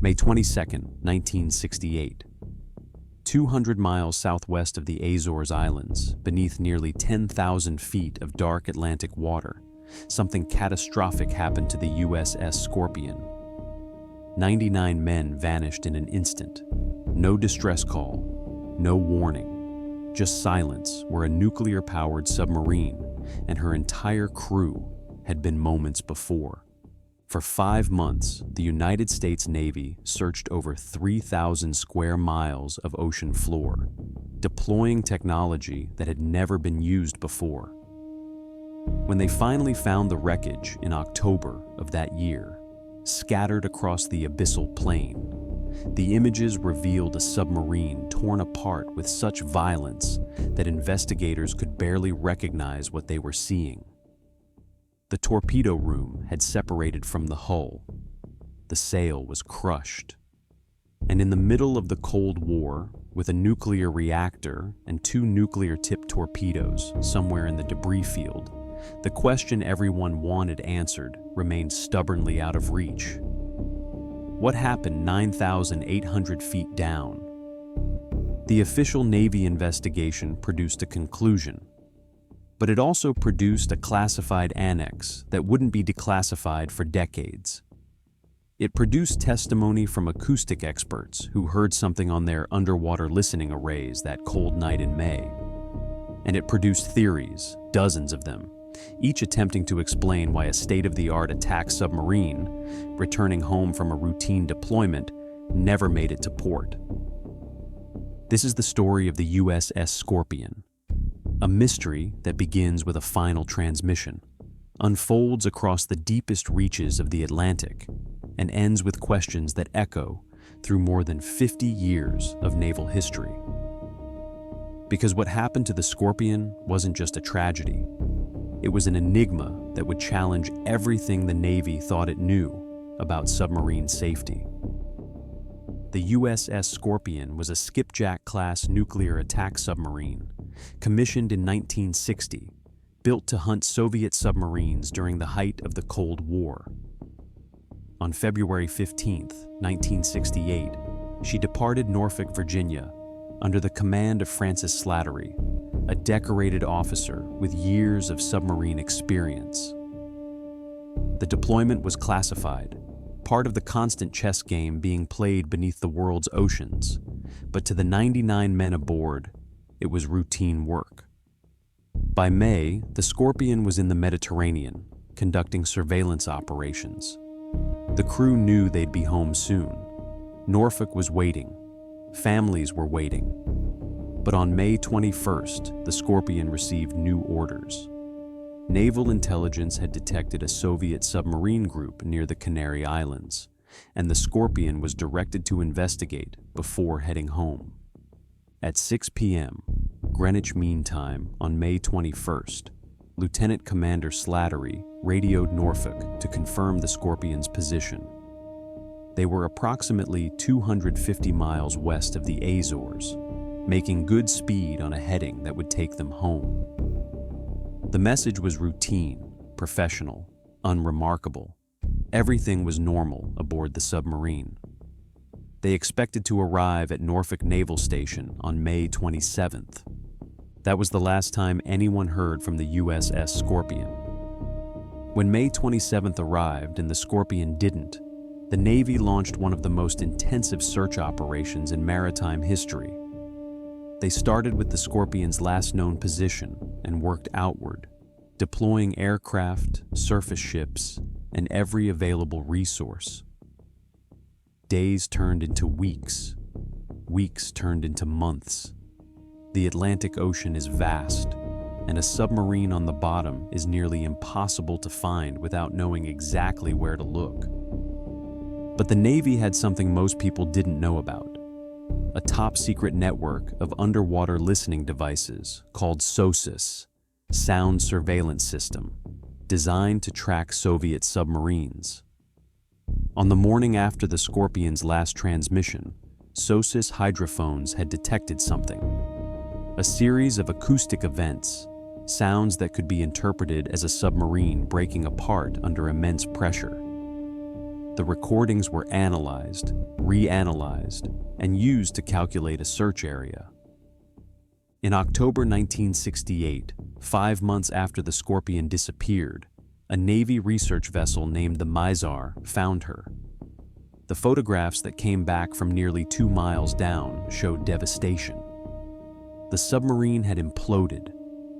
May 22, 1968. 200 miles southwest of the Azores Islands, beneath nearly 10,000 feet of dark Atlantic water, something catastrophic happened to the USS Scorpion. 99 men vanished in an instant. No distress call, no warning, just silence where a nuclear-powered submarine and her entire crew had been moments before. For 5 months, the United States Navy searched over 3,000 square miles of ocean floor, deploying technology that had never been used before. When they finally found the wreckage in October of that year, scattered across the abyssal plain, the images revealed a submarine torn apart with such violence that investigators could barely recognize what they were seeing. The torpedo room had separated from the hull. The sail was crushed. And in the middle of the Cold War, with a nuclear reactor and 2 nuclear-tipped torpedoes somewhere in the debris field, the question everyone wanted answered remained stubbornly out of reach. What happened 9,800 feet down? The official Navy investigation produced a conclusion, but it also produced a classified annex that wouldn't be declassified for decades. It produced testimony from acoustic experts who heard something on their underwater listening arrays that cold night in May. And it produced theories, dozens of them, each attempting to explain why a state-of-the-art attack submarine, returning home from a routine deployment, never made it to port. This is the story of the USS Scorpion, a mystery that begins with a final transmission, unfolds across the deepest reaches of the Atlantic, and ends with questions that echo through more than 50 years of naval history. Because what happened to the Scorpion wasn't just a tragedy. It was an enigma that would challenge everything the Navy thought it knew about submarine safety. The USS Scorpion was a skipjack-class nuclear attack submarine, commissioned in 1960, built to hunt Soviet submarines during the height of the Cold War. On February 15, 1968, she departed Norfolk, Virginia, under the command of Francis Slattery, a decorated officer with years of submarine experience. The deployment was classified, part of the constant chess game being played beneath the world's oceans, but to the 99 men aboard, it was routine work. By May, the Scorpion was in the Mediterranean, conducting surveillance operations. The crew knew they'd be home soon. Norfolk was waiting. Families were waiting. But on May 21st, the Scorpion received new orders. Naval intelligence had detected a Soviet submarine group near the Canary Islands, and the Scorpion was directed to investigate before heading home. At 6 p.m., Greenwich Mean Time on May 21st, Lieutenant Commander Slattery radioed Norfolk to confirm the Scorpion's position. They were approximately 250 miles west of the Azores, making good speed on a heading that would take them home. The message was routine, professional, unremarkable. Everything was normal aboard the submarine. They expected to arrive at Norfolk Naval Station on May 27th. That was the last time anyone heard from the USS Scorpion. When May 27th arrived and the Scorpion didn't, the Navy launched one of the most intensive search operations in maritime history. They started with the Scorpion's last known position and worked outward, deploying aircraft, surface ships, and every available resource. Days turned into weeks. Weeks turned into months. The Atlantic Ocean is vast, and a submarine on the bottom is nearly impossible to find without knowing exactly where to look. But the Navy had something most people didn't know about: a top-secret network of underwater listening devices called SOSUS, Sound Surveillance System, designed to track Soviet submarines. On the morning after the Scorpion's last transmission, SOSUS hydrophones had detected something: a series of acoustic events, sounds that could be interpreted as a submarine breaking apart under immense pressure. The recordings were analyzed, reanalyzed, and used to calculate a search area. In October 1968, 5 months after the Scorpion disappeared, a Navy research vessel named the Mizar found her. The photographs that came back from nearly 2 miles down showed devastation. The submarine had imploded,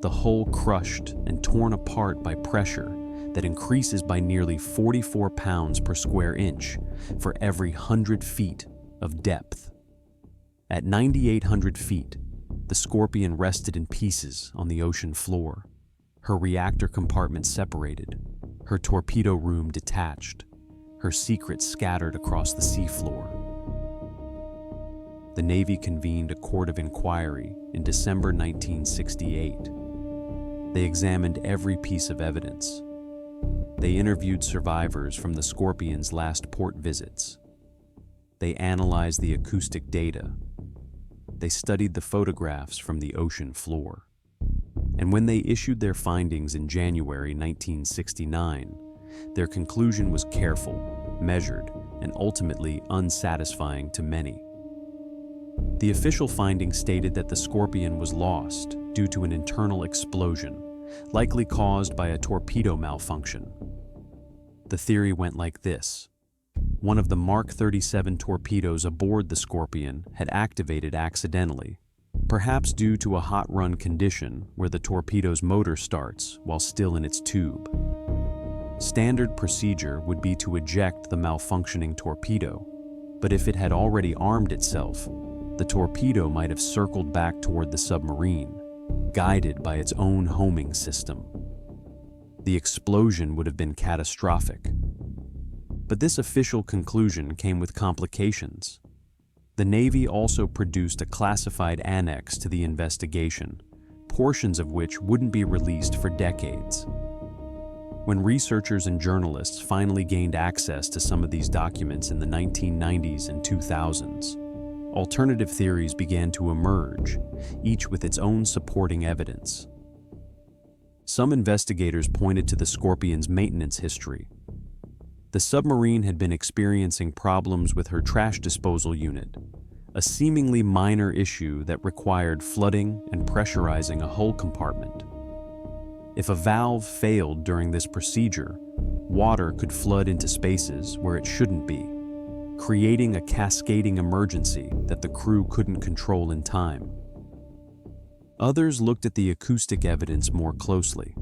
the hull crushed and torn apart by pressure that increases by nearly 44 pounds per square inch for every 100 feet of depth. At 9,800 feet, the Scorpion rested in pieces on the ocean floor, her reactor compartment separated, her torpedo room detached, her secrets scattered across the seafloor. The Navy convened a court of inquiry in December 1968. They examined every piece of evidence. They interviewed survivors from the Scorpion's last port visits. They analyzed the acoustic data. They studied the photographs from the ocean floor. And when they issued their findings in January 1969, their conclusion was careful, measured, and ultimately unsatisfying to many. The official findings stated that the Scorpion was lost due to an internal explosion, likely caused by a torpedo malfunction. The theory went like this. One of the Mark 37 torpedoes aboard the Scorpion had activated accidentally, perhaps due to a hot run condition where the torpedo's motor starts while still in its tube. Standard procedure would be to eject the malfunctioning torpedo, but if it had already armed itself, the torpedo might have circled back toward the submarine, guided by its own homing system. The explosion would have been catastrophic. But this official conclusion came with complications. The Navy also produced a classified annex to the investigation, portions of which wouldn't be released for decades. When researchers and journalists finally gained access to some of these documents in the 1990s and 2000s, alternative theories began to emerge, each with its own supporting evidence. Some investigators pointed to the Scorpion's maintenance history. The submarine had been experiencing problems with her trash disposal unit, a seemingly minor issue that required flooding and pressurizing a hull compartment. If a valve failed during this procedure, water could flood into spaces where it shouldn't be, creating a cascading emergency that the crew couldn't control in time. Others looked at the acoustic evidence more closely.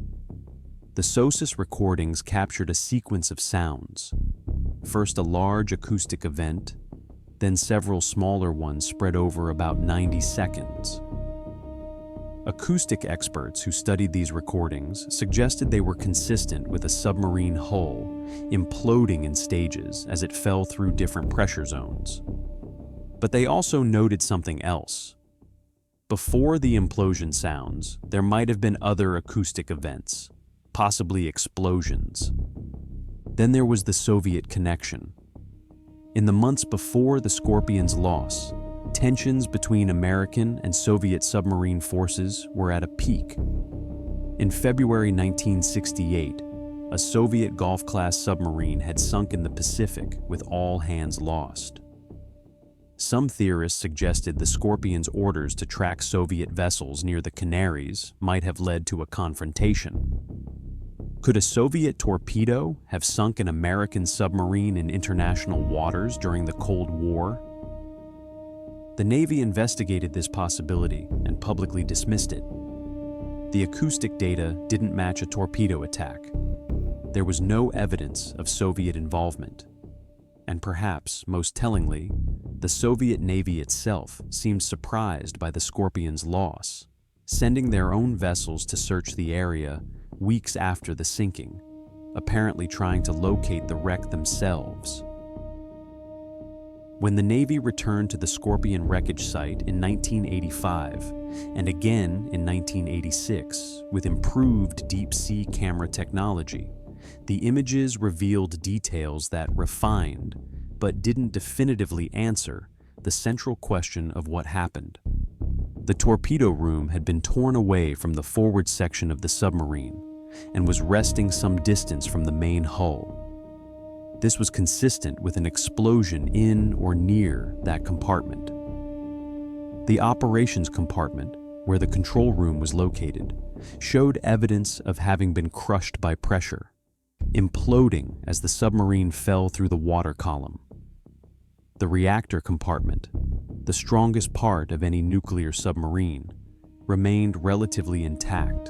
The SOSUS recordings captured a sequence of sounds. First a large acoustic event, then several smaller ones spread over about 90 seconds. Acoustic experts who studied these recordings suggested they were consistent with a submarine hull imploding in stages as it fell through different pressure zones. But they also noted something else. Before the implosion sounds, there might have been other acoustic events, possibly explosions. Then there was the Soviet connection. In the months before the Scorpion's loss, tensions between American and Soviet submarine forces were at a peak. In February 1968, a Soviet Gulf-class submarine had sunk in the Pacific with all hands lost. Some theorists suggested the Scorpion's orders to track Soviet vessels near the Canaries might have led to a confrontation. Could a Soviet torpedo have sunk an American submarine in international waters during the Cold War? The Navy investigated this possibility and publicly dismissed it. The acoustic data didn't match a torpedo attack. There was no evidence of Soviet involvement. And perhaps, most tellingly, the Soviet Navy itself seemed surprised by the Scorpion's loss, sending their own vessels to search the area weeks after the sinking, apparently trying to locate the wreck themselves. When the Navy returned to the Scorpion wreckage site in 1985, and again in 1986 with improved deep-sea camera technology, the images revealed details that refined, but didn't definitively answer, the central question of what happened. The torpedo room had been torn away from the forward section of the submarine and was resting some distance from the main hull. This was consistent with an explosion in or near that compartment. The operations compartment, where the control room was located, showed evidence of having been crushed by pressure, imploding as the submarine fell through the water column. The reactor compartment, the strongest part of any nuclear submarine, remained relatively intact,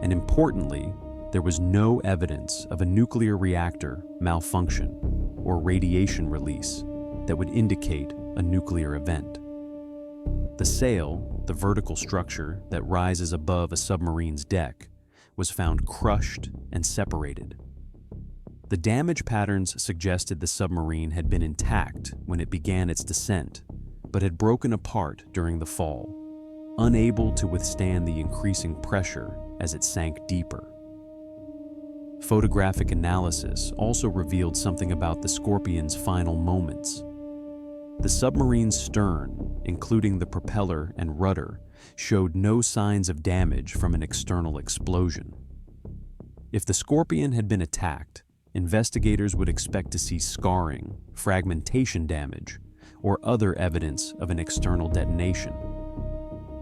and importantly, there was no evidence of a nuclear reactor malfunction or radiation release that would indicate a nuclear event. The sail, the vertical structure that rises above a submarine's deck, was found crushed and separated. The damage patterns suggested the submarine had been intact when it began its descent, but had broken apart during the fall, unable to withstand the increasing pressure as it sank deeper. Photographic analysis also revealed something about the Scorpion's final moments. The submarine's stern, including the propeller and rudder, showed no signs of damage from an external explosion. If the Scorpion had been attacked, investigators would expect to see scarring, fragmentation damage, or other evidence of an external detonation.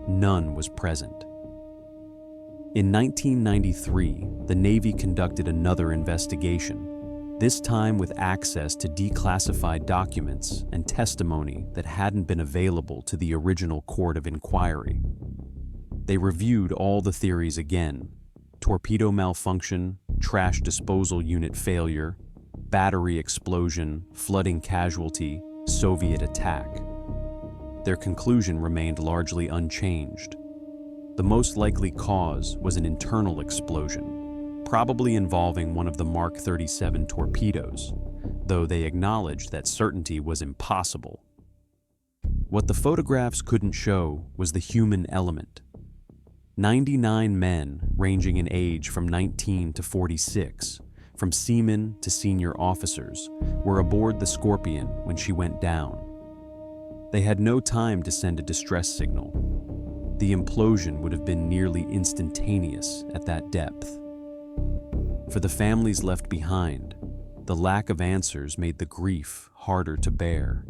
None was present. In 1993, the Navy conducted another investigation, this time with access to declassified documents and testimony that hadn't been available to the original court of inquiry. They reviewed all the theories again: torpedo malfunction, trash disposal unit failure, battery explosion, flooding casualty, Soviet attack. Their conclusion remained largely unchanged. The most likely cause was an internal explosion, probably involving one of the Mark 37 torpedoes, though they acknowledged that certainty was impossible. What the photographs couldn't show was the human element. 99 men, ranging in age from 19 to 46, from seamen to senior officers, were aboard the Scorpion when she went down. They had no time to send a distress signal. The implosion would have been nearly instantaneous at that depth. For the families left behind, the lack of answers made the grief harder to bear.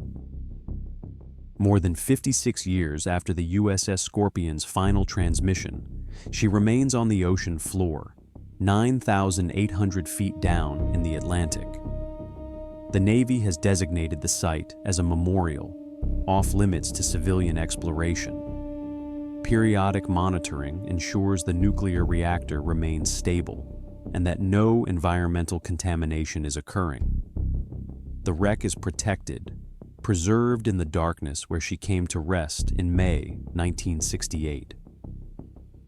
More than 56 years after the USS Scorpion's final transmission, she remains on the ocean floor, 9,800 feet down in the Atlantic. The Navy has designated the site as a memorial, off-limits to civilian exploration. Periodic monitoring ensures the nuclear reactor remains stable and that no environmental contamination is occurring. The wreck is protected, preserved in the darkness where she came to rest in May 1968.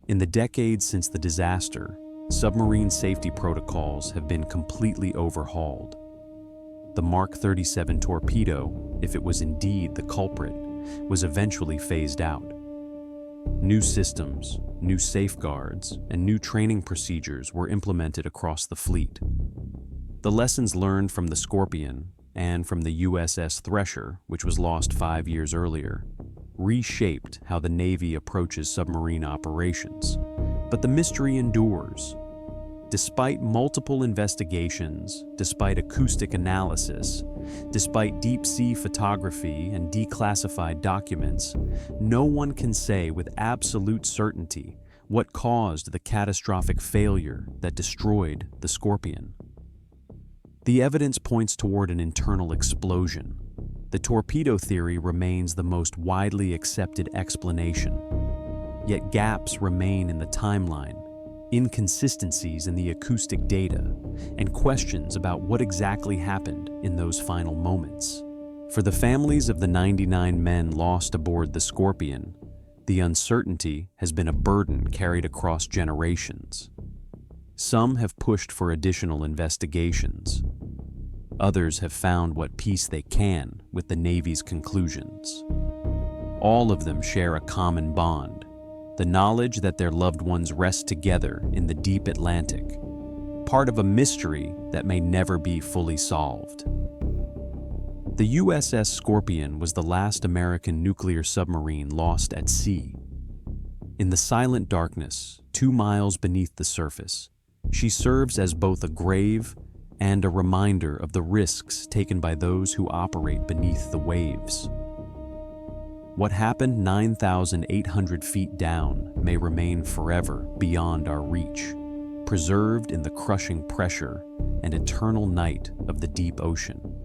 In the decades since the disaster, submarine safety protocols have been completely overhauled. The Mark 37 torpedo, if it was indeed the culprit, was eventually phased out. New systems, new safeguards, and new training procedures were implemented across the fleet. The lessons learned from the Scorpion and from the USS Thresher, which was lost 5 years earlier, reshaped how the Navy approaches submarine operations. But the mystery endures. Despite multiple investigations, despite acoustic analysis, despite deep-sea photography and declassified documents, no one can say with absolute certainty what caused the catastrophic failure that destroyed the Scorpion. The evidence points toward an internal explosion. The torpedo theory remains the most widely accepted explanation. Yet gaps remain in the timeline, inconsistencies in the acoustic data, and questions about what exactly happened in those final moments. For the families of the 99 men lost aboard the Scorpion, the uncertainty has been a burden carried across generations. Some have pushed for additional investigations. Others have found what peace they can with the Navy's conclusions. All of them share a common bond: the knowledge that their loved ones rest together in the deep Atlantic, part of a mystery that may never be fully solved. The USS Scorpion was the last American nuclear submarine lost at sea. In the silent darkness, 2 miles beneath the surface, she serves as both a grave and a reminder of the risks taken by those who operate beneath the waves. What happened 9,800 feet down may remain forever beyond our reach, preserved in the crushing pressure and eternal night of the deep ocean.